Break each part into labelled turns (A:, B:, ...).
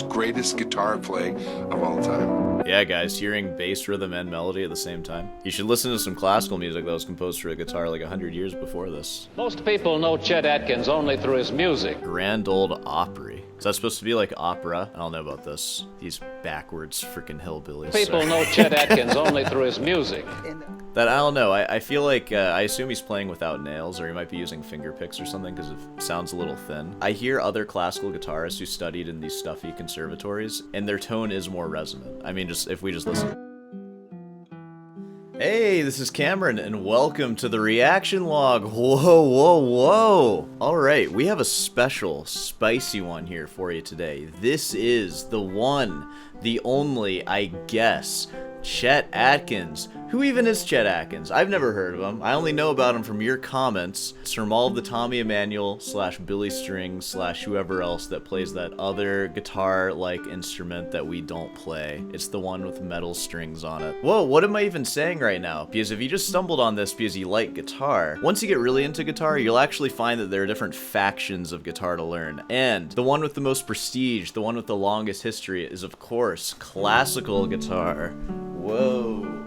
A: greatest guitar playing of all time.
B: Yeah, guys, hearing bass rhythm and melody at the same time. You should listen to some classical music that was composed for a guitar like 100 years before this.
C: Most people know Chet Atkins only through his music.
B: Grand Old Opry. Is that supposed to be like opera? I don't know about this. These backwards freaking hillbillies.
C: People know Chet Atkins only through his music.
B: That, I don't know, I feel like, I assume he's playing without nails, or he might be using finger picks or something, because it sounds a little thin. I hear other classical guitarists who studied in these stuffy conservatories, and their tone is more resonant. I mean, just if we just listen. Hey, this is Cameron, and welcome to the reaction log. Whoa, whoa, whoa. Alright, we have a special, spicy one here for you today. This is the one, the only, I guess, Chet Atkins. Who even is Chet Atkins? I've never heard of him. I only know about him from your comments. It's from all of the Tommy Emmanuel / Billy Strings / whoever else that plays that other guitar-like instrument that we don't play. It's the one with metal strings on it. Whoa, what am I even saying right now? Because if you just stumbled on this because you like guitar, once you get really into guitar, you'll actually find that there are different factions of guitar to learn. And the one with the most prestige, the one with the longest history is, of course, classical guitar. Whoa.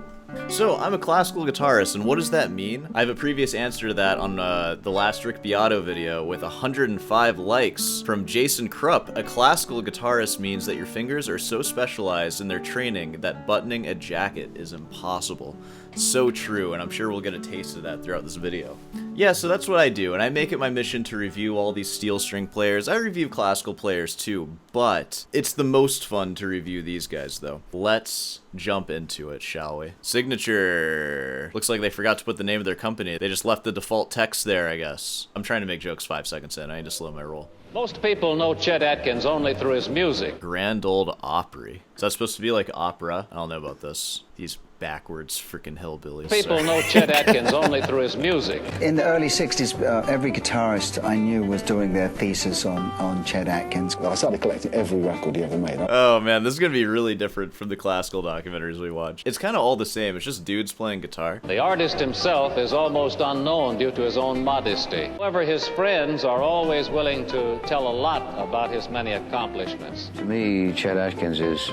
B: So, I'm a classical guitarist, and what does that mean? I have a previous answer to that on the last Rick Beato video with 105 likes from Jason Krupp. A classical guitarist means that your fingers are so specialized in their training that buttoning a jacket is impossible. So true, and I'm sure we'll get a taste of that throughout this video. Yeah, so that's what I do, and I make it my mission to review all these steel string players. I review classical players too, but it's the most fun to review these guys though. Let's jump into it, shall we? Signature. Looks like they forgot to put the name of their company. They just left the default text there, I guess. I'm trying to make jokes 5 seconds in. I need to slow my roll.
C: Most people know Chet Atkins only through his music.
B: Grand Old Opry. Is that supposed to be like opera? I don't know about this. These backwards freaking hillbillies.
C: People know Chet Atkins only through his music.
D: In the early 60s, every guitarist I knew was doing their thesis on Chet Atkins.
E: I started collecting every record he ever made.
B: Oh man, this is gonna be really different from the classical documentaries we watch. It's kind of all the same. It's just dudes playing guitar.
C: The artist himself is almost unknown due to his own modesty. However, his friends are always willing to tell a lot about his many accomplishments.
F: To me, Chet Atkins is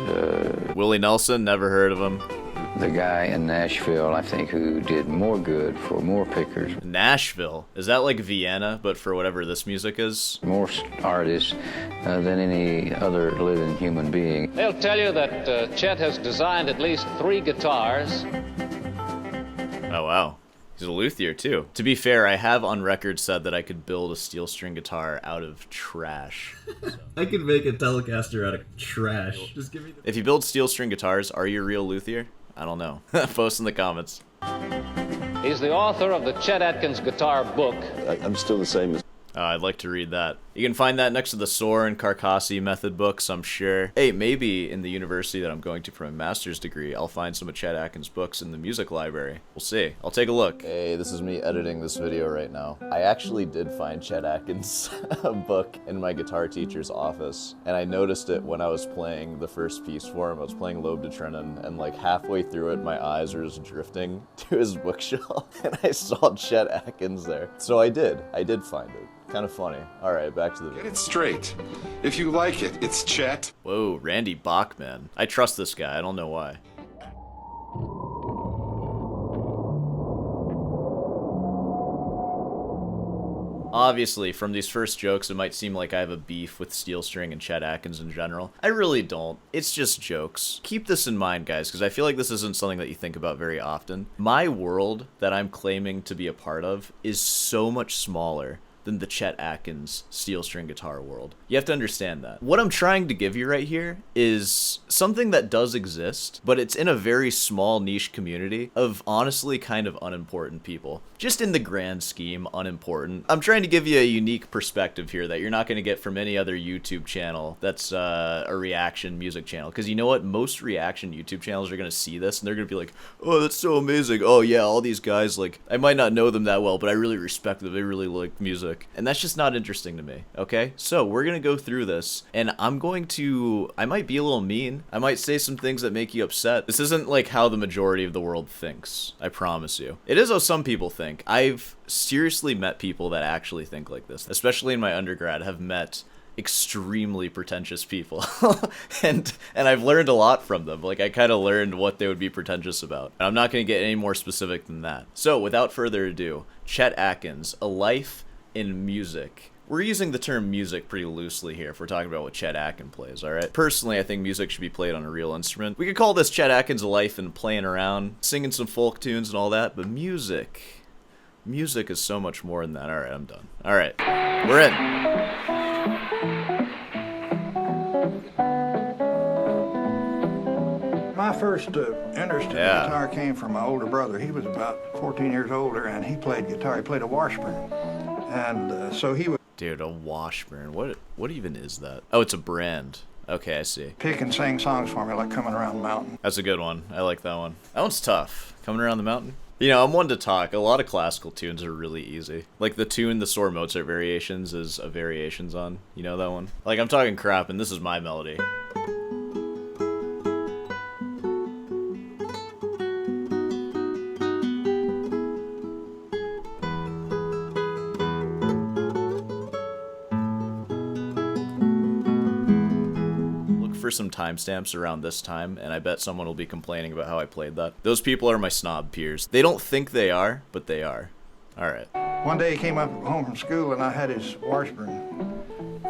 B: Willie Nelson, never heard of him.
F: the guy in Nashville, I think, who did more good for more pickers.
B: Nashville? Is that like Vienna, but for whatever this music is?
F: More artists than any other living human being.
C: They'll tell you that Chet has designed at least 3 guitars.
B: Oh wow. He's a luthier too. To be fair, I have on record said that I could build a steel string guitar out of trash.
G: I could make a Telecaster out of trash. Just give me the...
B: If you build steel string guitars, are you a real luthier? I don't know. Post in the comments.
C: He's the author of the Chet Atkins guitar book.
E: I'm still the same as...
B: I'd like to read that. You can find that next to the Soar and Carcassi method books, I'm sure. Hey, maybe in the university that I'm going to for my master's degree, I'll find some of Chet Atkins' books in the music library. We'll see. I'll take a look. Hey, this is me editing this video right now. I actually did find Chet Atkins' book in my guitar teacher's office, and I noticed it when I was playing the first piece for him. I was playing Lobe de Trennen, and like halfway through it, my eyes were just drifting to his bookshelf, and I saw Chet Atkins there. So I did find it. Kind of funny. All right, back to the video.
A: Get it straight. If you like it, it's Chet.
B: Whoa, Randy Bachman. I trust this guy. I don't know why. Obviously, from these first jokes, it might seem like I have a beef with steel string and Chet Atkins in general. I really don't. It's just jokes. Keep this in mind, guys, because I feel like this isn't something that you think about very often. My world that I'm claiming to be a part of is so much smaller than the Chet Atkins steel string guitar world. You have to understand that. What I'm trying to give you right here is something that does exist, but it's in a very small niche community of honestly kind of unimportant people. Just in the grand scheme, unimportant. I'm trying to give you a unique perspective here that you're not going to get from any other YouTube channel that's a reaction music channel. Because you know what? Most reaction YouTube channels are going to see this and they're going to be like, oh, that's so amazing. Oh yeah, all these guys, like, I might not know them that well, but I really respect them. They really like music. And that's just not interesting to me, okay? So we're gonna go through this, and I might be a little mean. I might say some things that make you upset. This isn't like how the majority of the world thinks, I promise you. It is how some people think. I've seriously met people that actually think like this, especially in my undergrad, have met extremely pretentious people. and I've learned a lot from them. Like, I kind of learned what they would be pretentious about. And I'm not going to get any more specific than that. So, without further ado, Chet Atkins, A Life in Music. We're using the term music pretty loosely here if we're talking about what Chet Atkins plays, alright? Personally, I think music should be played on a real instrument. We could call this Chet Atkins' A Life and playing around, singing some folk tunes and all that, but music is so much more than that. Alright, I'm done. Alright, we're in.
H: My first interest in guitar came from my older brother. He was about 14 years older, and he played guitar. He played a Washburn. And so he would...
B: Dude, a Washburn. What even is that? Oh, it's a brand. Okay, I see.
H: Pick and sing songs for me, like Coming Around the Mountain.
B: That's a good one. I like that one. That one's tough. Coming Around the Mountain. You know, I'm one to talk. A lot of classical tunes are really easy. Like the tune, the Sore Mozart Variations is a variations on. You know that one? Like, I'm talking crap, and this is my melody. For some timestamps around this time, and I bet someone will be complaining about how I played that. Those people are my snob peers. They don't think they are, but they are. Alright.
H: One day he came up home from school, and I had his Washburn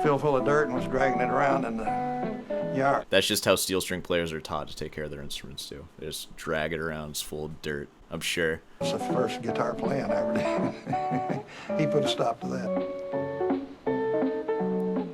H: filled full of dirt and was dragging it around in the yard.
B: That's just how steel string players are taught to take care of their instruments too. They just drag it around, it's full of dirt, I'm sure.
H: It's the first guitar playing I ever did. He put a stop to that.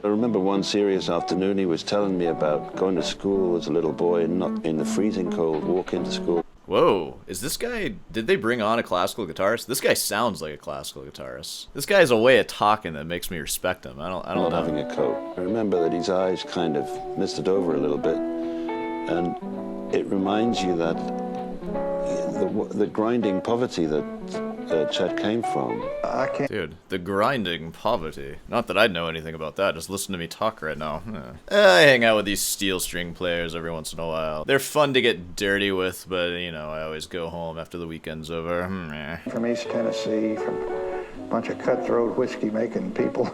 E: I remember one serious afternoon he was telling me about going to school as a little boy and not in the freezing cold, walk into school.
B: Whoa, is this guy, did they bring on a classical guitarist? This guy sounds like a classical guitarist. This guy has a way of talking that makes me respect him. I don't know.
E: Having a coat. I remember that his eyes kind of misted over a little bit, and it reminds you that the grinding poverty that Chet came from.
H: I can't.
B: Dude, the grinding poverty. Not that I'd know anything about that, just listen to me talk right now. I hang out with these steel string players every once in a while. They're fun to get dirty with, but, you know, I always go home after the weekend's over.
H: From East Tennessee, from a bunch of cutthroat whiskey-making people.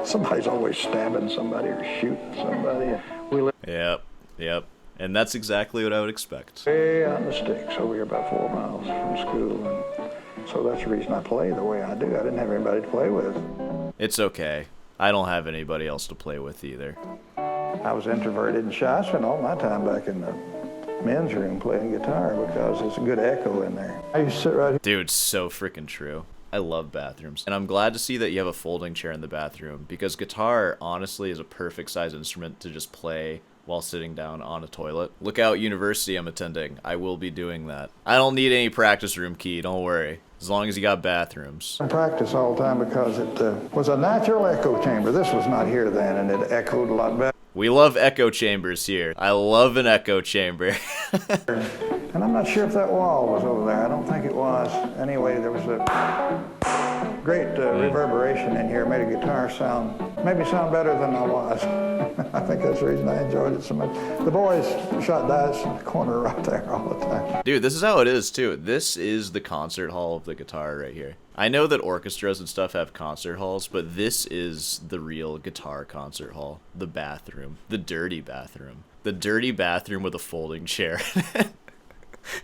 H: Somebody's always stabbing somebody or shooting somebody. We live
B: Yep. And that's exactly what I would expect.
H: way out in the sticks over here about 4 miles from school. And so that's the reason I play the way I do. I didn't have anybody to play with.
B: It's okay. I don't have anybody else to play with either.
H: I was introverted and shy. I spent all my time back in the men's room playing guitar because there's a good echo in there. I used to sit right here.
B: Dude, so freaking true. I love bathrooms. And I'm glad to see that you have a folding chair in the bathroom, because guitar, honestly, is a perfect size instrument to just play while sitting down on a toilet. Look out, university I'm attending. I will be doing that. I don't need any practice room key, don't worry. As long as you got bathrooms.
H: I practiced all the time because it was a natural echo chamber. This was not here then, and it echoed a lot better.
B: We love echo chambers here. I love an echo chamber.
H: And I'm not sure if that wall was over there. I don't think it was. Anyway, there was a great reverberation in here. Made a guitar sound, maybe sound better than I was. I think that's the reason I enjoyed it so much. The boys shot dice in the corner right there all the time.
B: Dude, this is how it is too. This is the concert hall of the guitar right here. I know that orchestras and stuff have concert halls, but this is the real guitar concert hall. The bathroom. The dirty bathroom. The dirty bathroom with a folding chair.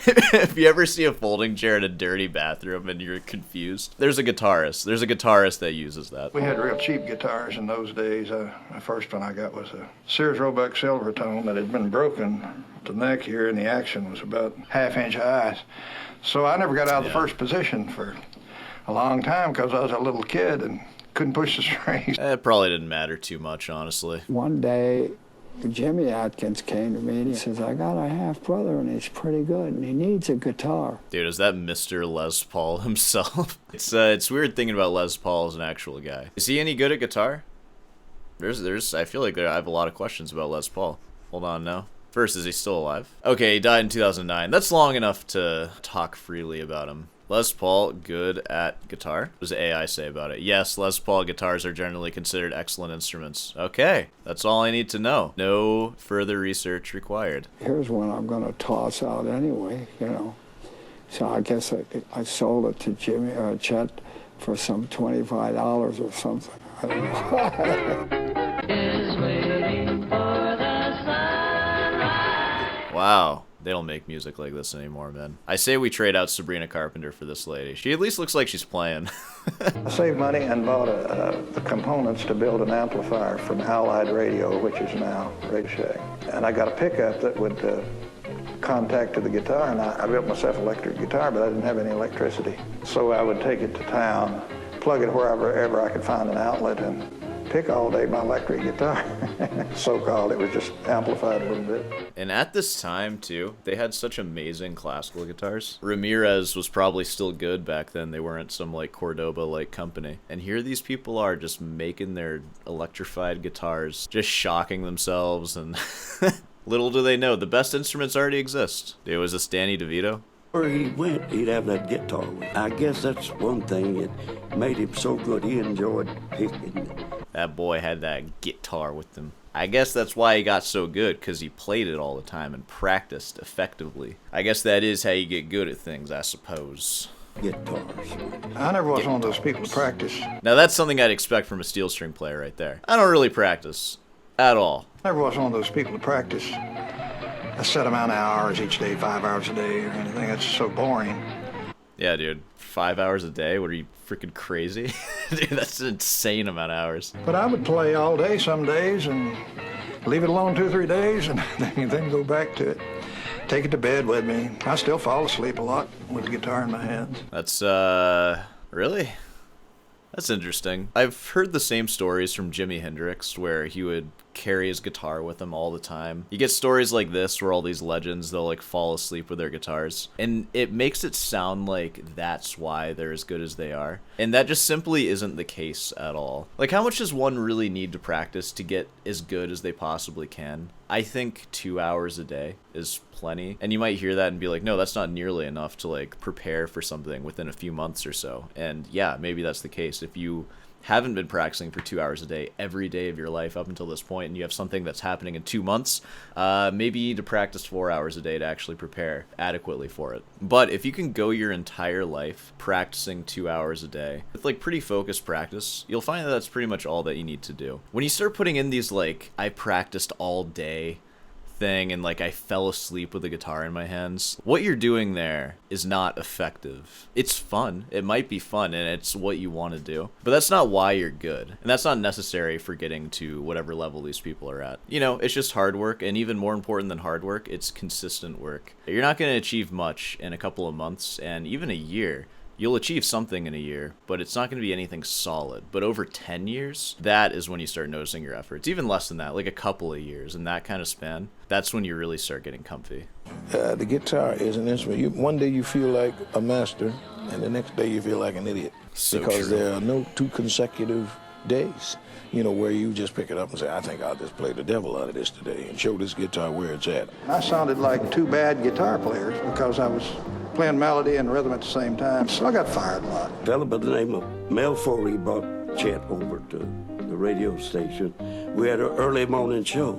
B: If you ever see a folding chair in a dirty bathroom and you're confused, there's a guitarist. There's a guitarist that uses that.
H: We had real cheap guitars in those days. The first one I got was a Sears Roebuck Silvertone that had been broken. The neck here and the action was about half-inch high. So I never got out of the first position for a long time because I was a little kid and couldn't push the strings.
B: It probably didn't matter too much, honestly.
I: One day, Jimmy Atkins came to me and he says, I got a half-brother and he's pretty good and he needs a guitar.
B: Dude, is that Mr. Les Paul himself? It's weird thinking about Les Paul as an actual guy. Is he any good at guitar? I feel like I have a lot of questions about Les Paul. Hold on now. First, is he still alive? Okay, he died in 2009. That's long enough to talk freely about him. Les Paul, good at guitar. What does AI say about it? Yes, Les Paul guitars are generally considered excellent instruments. Okay, that's all I need to know. No further research required.
I: Here's one I'm going to toss out anyway, you know. So I guess I sold it to Chet for some $25 or something.
B: Wow. They don't make music like this anymore, man. I say we trade out Sabrina Carpenter for this lady. She at least looks like she's playing.
H: I saved money and bought the components to build an amplifier from Allied Radio, which is now Radio Shack. And I got a pickup that would contact to the guitar, and I built myself an electric guitar, but I didn't have any electricity. So I would take it to town, plug it wherever I could find an outlet, and pick all day my electric guitar. So-called, it was just amplified a little bit.
B: And at this time, too, they had such amazing classical guitars. Ramirez was probably still good back then. They weren't some, like, Cordoba-like company. And here these people are just making their electrified guitars, just shocking themselves, and little do they know, the best instruments already exist. Dude, was this Danny DeVito?
J: Where he went, he'd have that guitar with him. I guess that's one thing that made him so good. He enjoyed picking it.
B: That boy had that guitar with him. I guess that's why he got so good, because he played it all the time and practiced effectively. I guess that is how you get good at things, I suppose.
J: Guitars.
H: I never was one of those people to practice.
B: Now that's something I'd expect from a steel string player right there. I don't really practice. At all.
H: Never was one of those people to practice a set amount of hours each day, 5 hours a day or anything. That's so boring.
B: Yeah, dude. 5 hours a day? What, are you freaking crazy? Dude, that's an insane amount of hours.
H: But I would play all day some days and leave it alone 2 or 3 days and then go back to it. Take it to bed with me. I still fall asleep a lot with the guitar in my hands.
B: That's, really? That's interesting. I've heard the same stories from Jimi Hendrix, where he would carry his guitar with him all the time. You get stories like this where all these legends, they'll like fall asleep with their guitars. And it makes it sound like that's why they're as good as they are. And that just simply isn't the case at all. Like, how much does one really need to practice to get as good as they possibly can? I think 2 hours a day is plenty. And you might hear that and be like, no, that's not nearly enough to like prepare for something within a few months or so. And yeah, maybe that's the case. If you haven't been practicing for 2 hours a day every day of your life up until this point, and you have something that's happening in 2 months, maybe you need to practice 4 hours a day to actually prepare adequately for it. But if you can go your entire life practicing 2 hours a day with like pretty focused practice, you'll find that that's pretty much all that you need to do. When you start putting in these like, I practiced all day thing and like I fell asleep with a guitar in my hands, what you're doing there is not effective. It's fun. It might be fun and it's what you want to do, but that's not why you're good. And that's not necessary for getting to whatever level these people are at. You know, it's just hard work, and even more important than hard work, it's consistent work. You're not going to achieve much in a couple of months and even a year. You'll achieve something in a year, but it's not going to be anything solid. But over 10 years, that is when you start noticing your efforts. Even less than that, like a couple of years, in that kind of span, that's when you really start getting comfy.
K: The guitar is an instrument. One day you feel like a master, and the next day you feel like an idiot.
B: So
K: because
B: true.
K: there are no 2 consecutive days, you know, where you just pick it up and say, I think I'll just play the devil out of this today and show this guitar where it's at.
H: I sounded like 2 bad guitar players because I was playing melody and rhythm at the same time, so I got fired a lot.
J: A fellow by the name of Mel Foley brought Chet over to the radio station. We had an early morning show.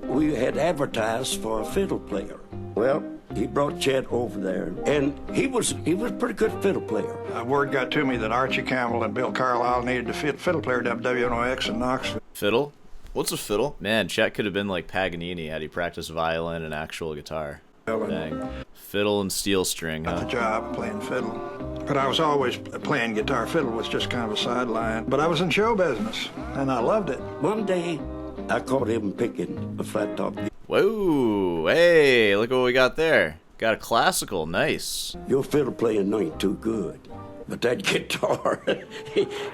J: We had advertised for a fiddle player. Well, he brought Chet over there, and he was a pretty good fiddle player.
H: Word got to me that Archie Campbell and Bill Carlisle needed a fiddle player to WNOX in Knoxville.
B: Fiddle? What's a fiddle? Man, Chet could have been like Paganini had he practiced violin and actual guitar. Dang. Fiddle and steel string, huh?
H: Got the job playing fiddle. But I was always playing guitar. Fiddle was just kind of a sideline. But I was in show business, and I loved it.
J: One day, I caught him picking a flat top.
B: Whoa, hey, look what we got there. Got a classical, nice.
J: Your fiddle playing ain't too good, but that guitar,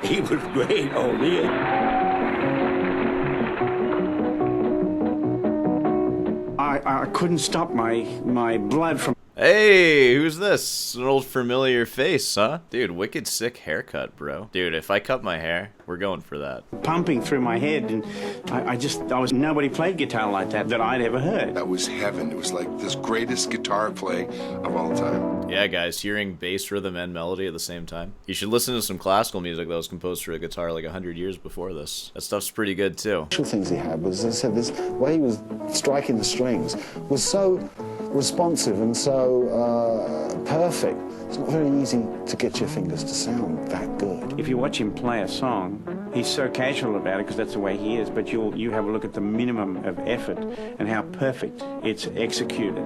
J: he was great on it.
L: I couldn't stop my blood from...
B: Hey, who's this? An old familiar face, huh? Dude, wicked sick haircut, bro. Dude, if I cut my hair, we're going for that.
L: Pumping through my head, and nobody played guitar like that I'd ever heard.
A: That was heaven. It was like this greatest guitar playing of all time.
B: Yeah, guys, hearing bass rhythm and melody at the same time. You should listen to some classical music that was composed for a guitar like 100 years before this. That stuff's pretty good, too.
M: The things he had was, as I said, this way he was striking the strings was so responsive and so perfect. It's not very easy to get your fingers to sound that good.
L: If you watch him play a song, He's so casual about it because that's the way he is, but you have a look at the minimum of effort and how perfect it's executed.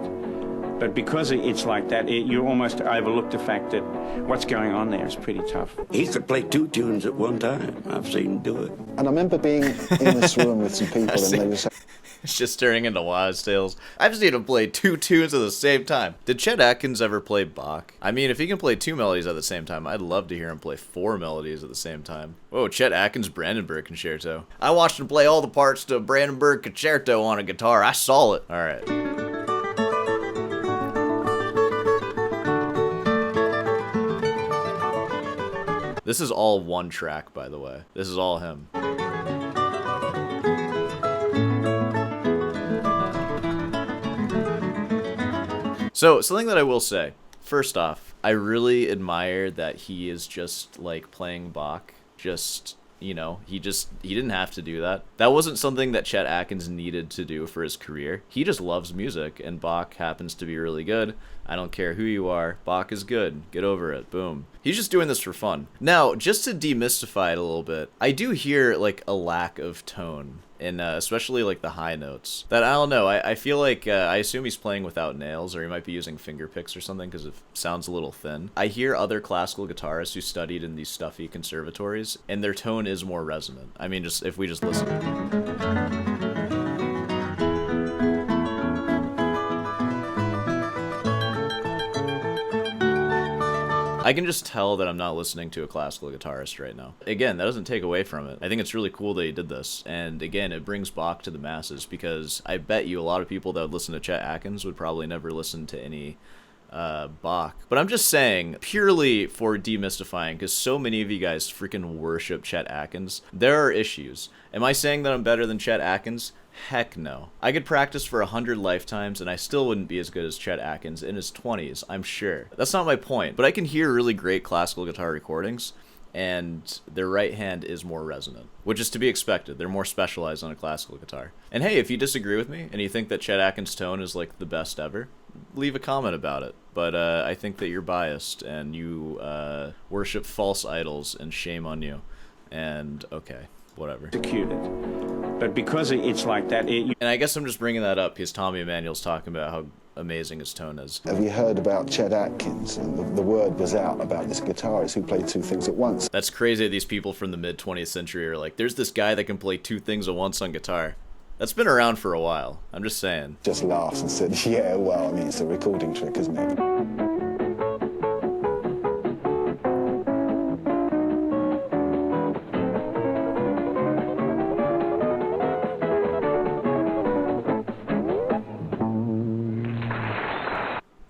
L: But because it's like that, you almost overlook the fact that what's going on there is pretty tough.
J: He could play 2 tunes at one time. I've seen him do it.
M: And I remember being in this room with some people and they were saying,
B: It's just turning into Waz Tales. I've seen him play 2 tunes at the same time. Did Chet Atkins ever play Bach? I mean, if he can play 2 melodies at the same time, I'd love to hear him play 4 melodies at the same time. Whoa, Chet Atkins Brandenburg Concerto. I watched him play all the parts to a Brandenburg Concerto on a guitar. I saw it. All right. This is all one track, by the way. This is all him. So, something that I will say, first off, I really admire that he is just, like, playing Bach. Just, you know, he didn't have to do that. That wasn't something that Chet Atkins needed to do for his career. He just loves music, and Bach happens to be really good. I don't care who you are. Bach is good. Get over it. Boom. He's just doing this for fun. Now, just to demystify it a little bit, I do hear, like, a lack of tone. And especially like the high notes. That, I don't know, I feel like, I assume he's playing without nails, or he might be using finger picks or something, because it sounds a little thin. I hear other classical guitarists who studied in these stuffy conservatories, and their tone is more resonant. I mean, just if we just listen. I can just tell that I'm not listening to a classical guitarist right now. Again, that doesn't take away from it. I think it's really cool that he did this. And again, it brings Bach to the masses, because I bet you a lot of people that would listen to Chet Atkins would probably never listen to any Bach. But I'm just saying, purely for demystifying, because so many of you guys freaking worship Chet Atkins, there are issues. Am I saying that I'm better than Chet Atkins? Heck no. I could practice for 100 lifetimes and I still wouldn't be as good as Chet Atkins in his 20s, I'm sure. That's not my point, but I can hear really great classical guitar recordings, and their right hand is more resonant, which is to be expected. They're more specialized on a classical guitar. And hey, if you disagree with me and you think that Chet Atkins' tone is like the best ever, leave a comment about it. But I think that you're biased and you worship false idols, and shame on you. And okay, whatever.
L: Executed. But because it's like that,
B: and I guess I'm just bringing that up because Tommy Emmanuel's talking about how amazing his tone is.
M: have you heard about Chet Atkins? And the word was out about this guitarist who played 2 things at once.
B: That's crazy that these people from the mid-20th century are like, there's this guy that can play 2 things at once on guitar. That's been around for a while. I'm just saying.
M: Just laughs and said, yeah, well, I mean, it's a recording trick, isn't it?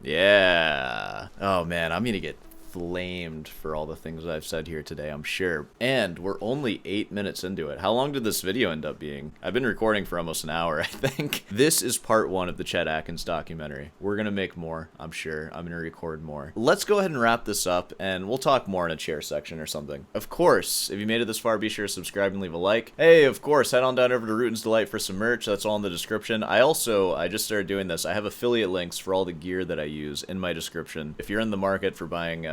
B: Yeah. Oh man, I'm gonna get flamed for all the things I've said here today, I'm sure. And we're only 8 minutes into it. How long did this video end up being? I've been recording for almost an hour, I think. This is part 1 of the Chet Atkins documentary. We're gonna make more, I'm sure. I'm gonna record more. Let's go ahead and wrap this up, and we'll talk more in a chair section or something. Of course, if you made it this far, be sure to subscribe and leave a like. Hey, of course, head on down over to Rootin's Delight for some merch. That's all in the description. I just started doing this. I have affiliate links for all the gear that I use in my description. If you're in the market for buying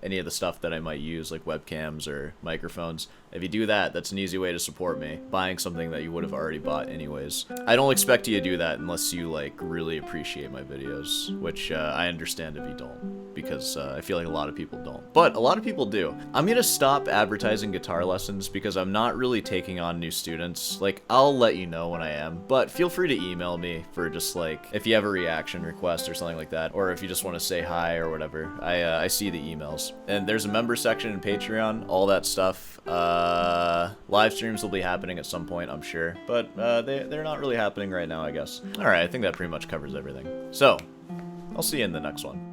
B: any of the stuff that I might use, like webcams or microphones, if you do that, that's an easy way to support me, buying something that you would have already bought anyways. I don't expect you to do that unless you like really appreciate my videos, which I understand if you don't, because I feel like a lot of people don't, but a lot of people do. I'm gonna stop advertising guitar lessons because I'm not really taking on new students. Like, I'll let you know when I am, but feel free to email me for just like, if you have a reaction request or something like that, or if you just want to say hi or whatever. I see the emails. And there's a member section in Patreon, all that stuff. Live streams will be happening at some point, I'm sure, but they're not really happening right now, I guess. Alright, I think that pretty much covers everything. So, I'll see you in the next one.